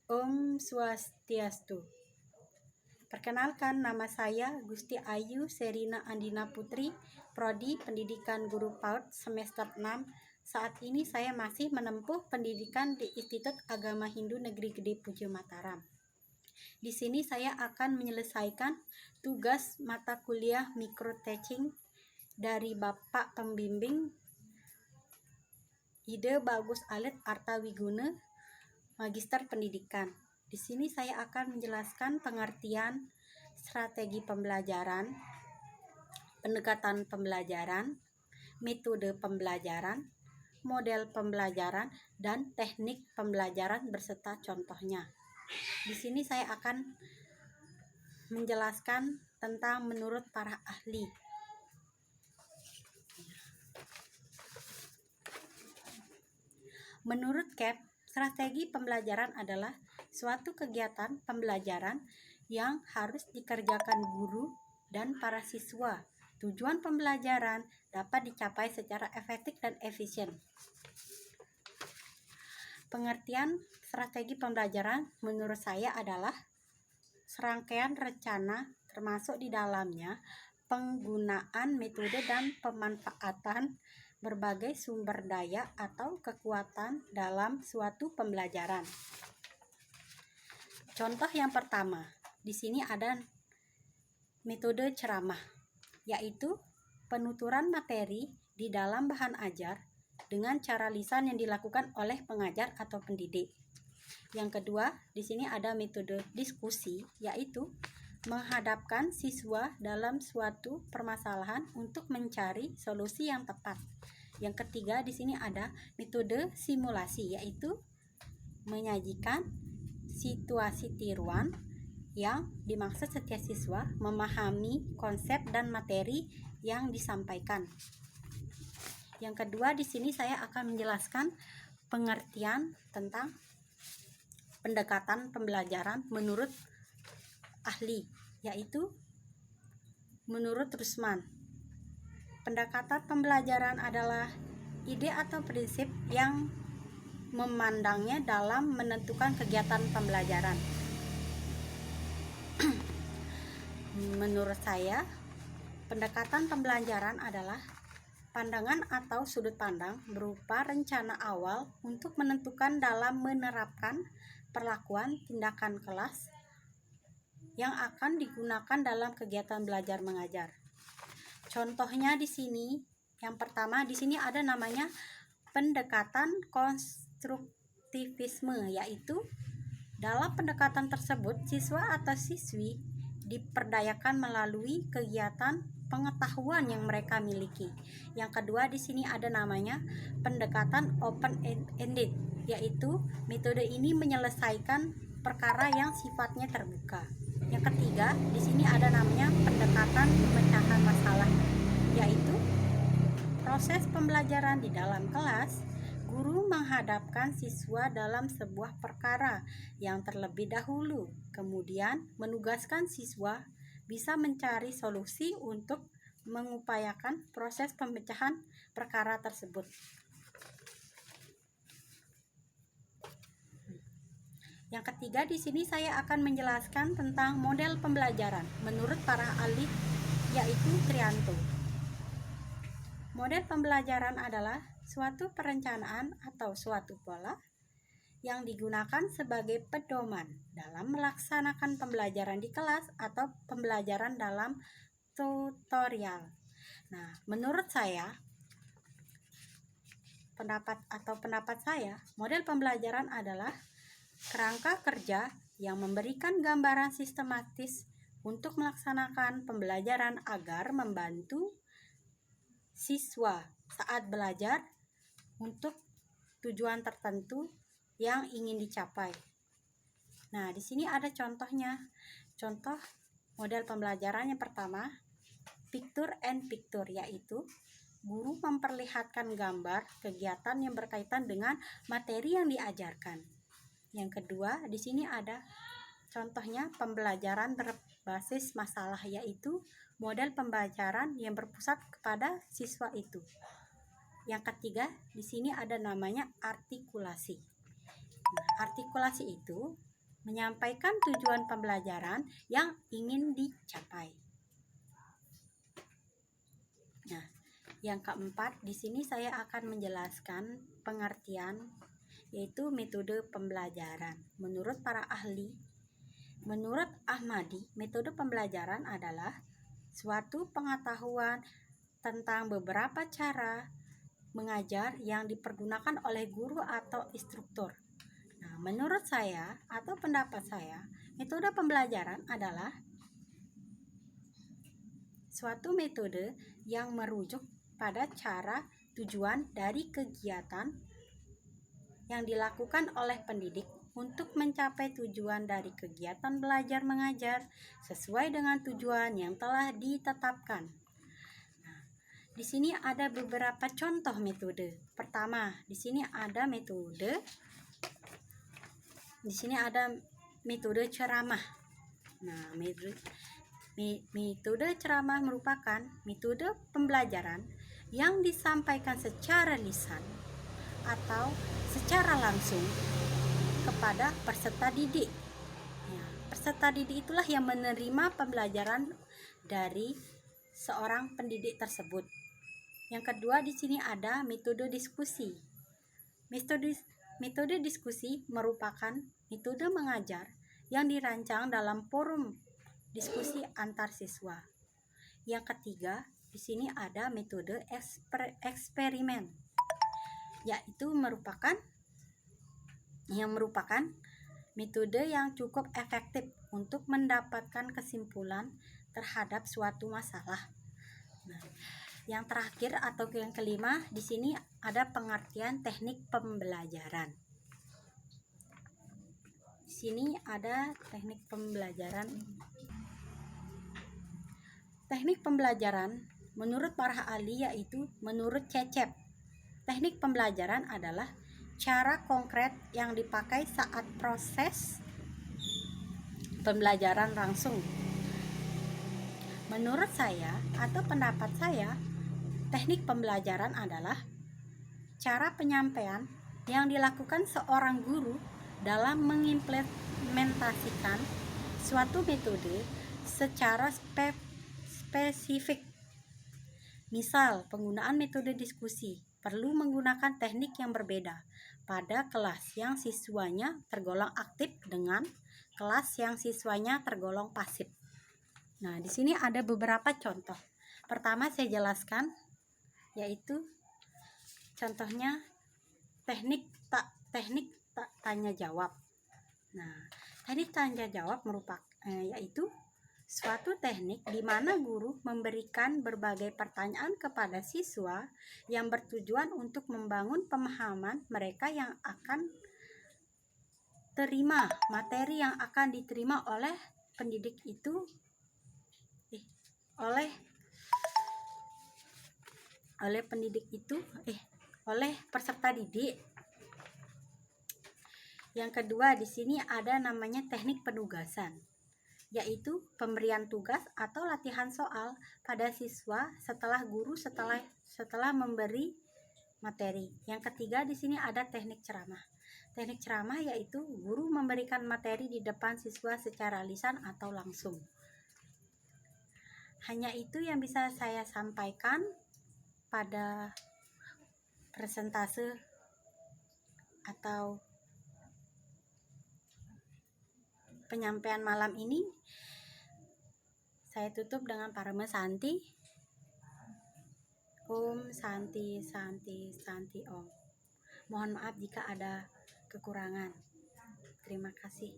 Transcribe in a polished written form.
Om Swastiastu. Perkenalkan, nama saya Gusti Ayu Serina Andina Putri, Prodi Pendidikan Guru PAUD semester 6. Saat ini saya masih menempuh pendidikan di Institut Agama Hindu Negeri Gede Pujo Mataram. Di sini saya akan menyelesaikan tugas mata kuliah micro teaching dari Bapak Pembimbing Ide Bagus Alit Arta Wiguna, Magister Pendidikan. Di sini saya akan menjelaskan pengertian strategi pembelajaran, pendekatan pembelajaran, metode pembelajaran, model pembelajaran, dan teknik pembelajaran beserta contohnya. Di sini saya akan menjelaskan tentang menurut para ahli. Menurut CAP, strategi pembelajaran adalah suatu kegiatan pembelajaran yang harus dikerjakan guru dan para siswa. Tujuan pembelajaran dapat dicapai secara efektif dan efisien. Pengertian strategi pembelajaran menurut saya adalah serangkaian rencana termasuk di dalamnya penggunaan metode dan pemanfaatan berbagai sumber daya atau kekuatan dalam suatu pembelajaran. Contoh yang pertama, di sini ada metode ceramah, yaitu penuturan materi di dalam bahan ajar dengan cara lisan yang dilakukan oleh pengajar atau pendidik. Yang kedua, di sini ada metode diskusi, yaitu menghadapkan siswa dalam suatu permasalahan untuk mencari solusi yang tepat. Yang ketiga, di sini ada metode simulasi, yaitu menyajikan situasi tiruan yang dimaksud setiap siswa memahami konsep dan materi yang disampaikan. Yang kedua, di sini saya akan menjelaskan pengertian tentang pendekatan pembelajaran menurut ahli, yaitu menurut Rusman. Pendekatan pembelajaran adalah ide atau prinsip yang memandangnya dalam menentukan kegiatan pembelajaran. Menurut saya, pendekatan pembelajaran adalah pandangan atau sudut pandang berupa rencana awal untuk menentukan dalam menerapkan perlakuan tindakan kelas yang akan digunakan dalam kegiatan belajar mengajar. Contohnya di sini, yang pertama di sini ada namanya pendekatan konstruktivisme, yaitu dalam pendekatan tersebut siswa atau siswi diperdayakan melalui kegiatan pengetahuan yang mereka miliki. Yang kedua di sini ada namanya pendekatan open-ended, yaitu metode ini menyelesaikan perkara yang sifatnya terbuka. Yang ketiga di sini ada namanya pendekatan pemecahan masalah, yaitu proses pembelajaran di dalam kelas. Guru menghadapkan siswa dalam sebuah perkara yang terlebih dahulu, kemudian menugaskan siswa bisa mencari solusi untuk mengupayakan proses pemecahan perkara tersebut. Yang ketiga di sini saya akan menjelaskan tentang model pembelajaran menurut para ahli, yaitu Trianto. Model pembelajaran adalah suatu perencanaan atau suatu pola yang digunakan sebagai pedoman dalam melaksanakan pembelajaran di kelas atau pembelajaran dalam tutorial. Nah, menurut saya, pendapat saya, model pembelajaran adalah kerangka kerja yang memberikan gambaran sistematis untuk melaksanakan pembelajaran agar membantu siswa saat belajar untuk tujuan tertentu yang ingin dicapai. Nah, di sini ada contohnya. Contoh model pembelajaran yang pertama, picture and picture, yaitu guru memperlihatkan gambar kegiatan yang berkaitan dengan materi yang diajarkan. Yang kedua, di sini ada contohnya pembelajaran berbasis masalah, yaitu model pembelajaran yang berpusat kepada siswa itu. Yang ketiga, di sini ada namanya artikulasi. Nah, artikulasi itu menyampaikan tujuan pembelajaran yang ingin dicapai. Nah, yang keempat, di sini saya akan menjelaskan pengertian yaitu metode pembelajaran. Menurut para ahli, menurut Ahmadi, metode pembelajaran adalah suatu pengetahuan tentang beberapa cara mengajar yang dipergunakan oleh guru atau instruktur. Nah, menurut saya atau pendapat saya, metode pembelajaran adalah suatu metode yang merujuk pada cara tujuan dari kegiatan yang dilakukan oleh pendidik untuk mencapai tujuan dari kegiatan belajar mengajar sesuai dengan tujuan yang telah ditetapkan. Nah, di sini ada beberapa contoh metode. Pertama, di sini ada metode ceramah. Nah, metode ceramah merupakan metode pembelajaran yang disampaikan secara lisan atau secara langsung kepada peserta didik. Ya, peserta didik itulah yang menerima pembelajaran dari seorang pendidik tersebut. Yang kedua, di sini ada metode diskusi. Metode diskusi merupakan metode mengajar yang dirancang dalam forum diskusi antar siswa. Yang ketiga, di sini ada metode eksperimen, yaitu merupakan metode yang cukup efektif untuk mendapatkan kesimpulan terhadap suatu masalah. Nah, yang terakhir atau yang kelima, di sini ada pengertian teknik pembelajaran. Di sini ada teknik pembelajaran. Teknik pembelajaran menurut para ahli yaitu menurut Cecep, teknik pembelajaran adalah cara konkret yang dipakai saat proses pembelajaran langsung. Menurut saya atau pendapat saya, teknik pembelajaran adalah cara penyampaian yang dilakukan seorang guru dalam mengimplementasikan suatu metode secara spesifik. Misal, penggunaan metode diskusi perlu menggunakan teknik yang berbeda pada kelas yang siswanya tergolong aktif dengan kelas yang siswanya tergolong pasif. Nah, di sini ada beberapa contoh. Pertama saya jelaskan, yaitu contohnya teknik tanya jawab. Nah, teknik tanya jawab merupakan yaitu suatu teknik di mana guru memberikan berbagai pertanyaan kepada siswa yang bertujuan untuk membangun pemahaman mereka yang akan terima materi yang akan diterima oleh pendidik itu oleh peserta didik. Yang kedua, di sini ada namanya teknik penugasan, yaitu pemberian tugas atau latihan soal pada siswa setelah memberi materi. Yang ketiga, di sini ada teknik ceramah. Teknik ceramah yaitu guru memberikan materi di depan siswa secara lisan atau langsung. Hanya itu yang bisa saya sampaikan pada presentase atau penyampaian malam ini. Saya tutup dengan Parama Santi. Om Santi Santi Santi Om. Mohon maaf jika ada kekurangan. Terima kasih.